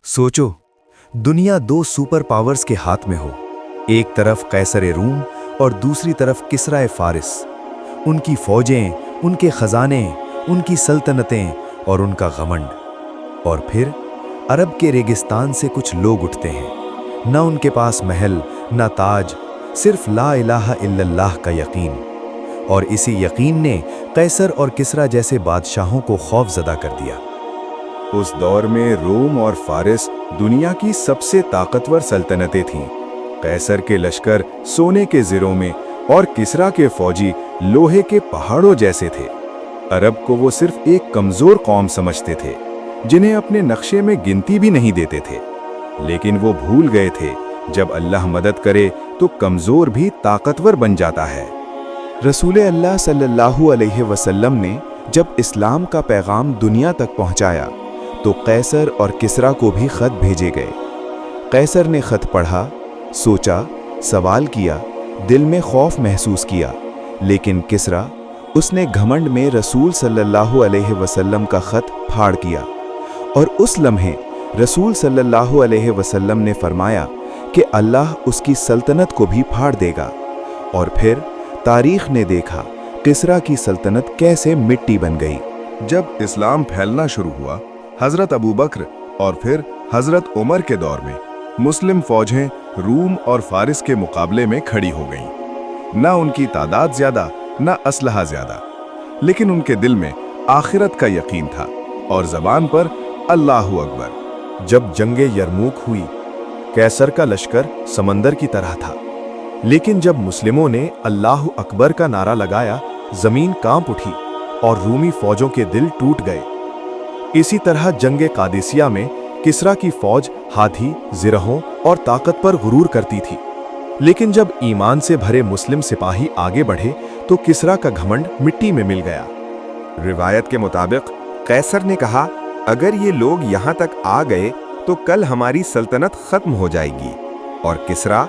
सोचो, दुनिया दो सुपर पावर्स के हाथ में हो। एक तरफ कैसर रूम और दूसरी तरफ किस्रा फारिस। उनकी फौजें, उनके खजाने, उनकी सल्तनतें और उनका घमंड। और फिर अरब के रेगिस्तान से कुछ लोग उठते हैं, न उनके पास महल न ताज, सिर्फ ला इलाहा इल्लल्लाह का यकीन। और इसी यकीन ने कैसर और किस्रा जैसे बादशाहों को खौफजदा कर दिया। उस दौर में रोम और फारिस दुनिया की सबसे ताकतवर सल्तनतें थीं। कैसर के लश्कर सोने के ज़िरों में और किस्रा के फौजी लोहे के पहाड़ों जैसे थे। अरब को वो सिर्फ एक कमज़ोर कौम समझते थे, जिन्हें अपने नक्शे में गिनती भी नहीं देते थे। लेकिन वो भूल गए थे, जब अल्लाह मदद करे तो कमज़ोर भी ताकतवर बन जाता है। रसूल अल्लाह सल्लल्लाहु अलैहि वसल्लम ने जब इस्लाम का पैगाम दुनिया तक पहुंचाया तो कैसर और किस्रा को भी खत भेजे गए। कैसर ने खत पढ़ा, सोचा, सवाल किया, दिल में खौफ महसूस किया। लेकिन किस्रा, उसने घमंड में रसूल सल्लल्लाहु अलैहि वसल्लम का खत फाड़ किया। और उस लम्हे रसूल सल्लल्लाहु अलैहि वसल्लम ने फरमाया कि अल्लाह उसकी सल्तनत को भी फाड़ देगा। और फिर तारीख ने देखा किस्रा की सल्तनत कैसे मिट्टी बन गई। जब इस्लाम फैलना शुरू हुआ, हज़रत अबू बकर और फिर हज़रत उमर के दौर में मुस्लिम फौजें रूम और फारिस के मुकाबले में खड़ी हो गईं। न उनकी तादाद ज़्यादा, न असलहा ज़्यादा, लेकिन उनके दिल में आखिरत का यकीन था और ज़बान पर अल्लाहु अकबर। जब जंगे यरमूक हुई, कैसर का लश्कर समंदर की तरह था। लेकिन जब मुस्लिमों ने अल्लाहु अकबर का नारा लगाया, जमीन कांप उठी और रूमी फौजों के दिल टूट गए। इसी तरह जंगे कादिसिया में किस्रा की फौज हाथी, जिरहों और ताकत पर गुरूर करती थी। लेकिन जब ईमान से भरे मुस्लिम सिपाही आगे बढ़े तो किस्रा का घमंड मिट्टी में मिल गया। रिवायत के मुताबिक कैसर ने कहा, अगर ये लोग यहाँ तक आ गए तो कल हमारी सल्तनत खत्म हो जाएगी और किस्रा,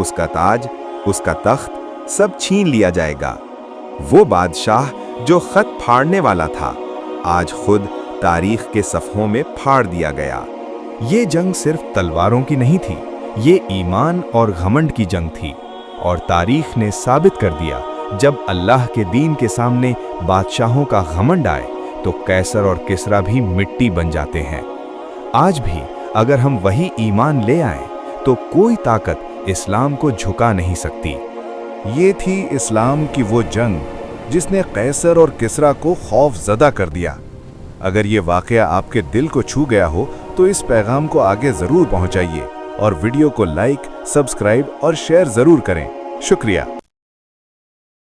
उसका ताज, उसका तख्त सब छीन लिया जाएगा। वो बादशाह जो खत फाड़ने वाला था, आज खुद तारीख के सफ़हों में फाड़ दिया गया। ये जंग सिर्फ तलवारों की नहीं थी, ये ईमान और घमंड की जंग थी। और तारीख ने साबित कर दिया, जब अल्लाह के दीन के सामने बादशाहों का घमंड आए तो कैसर और किस्रा भी मिट्टी बन जाते हैं। आज भी अगर हम वही ईमान ले आए तो कोई ताकत इस्लाम को झुका नहीं सकती। ये थी इस्लाम की वो जंग जिसने कैसर और किस्रा को खौफजदा कर दिया। अगर ये वाक़या आपके दिल को छू गया हो तो इस पैगाम को आगे ज़रूर पहुंचाइए और वीडियो को लाइक, सब्सक्राइब और शेयर ज़रूर करें। शुक्रिया।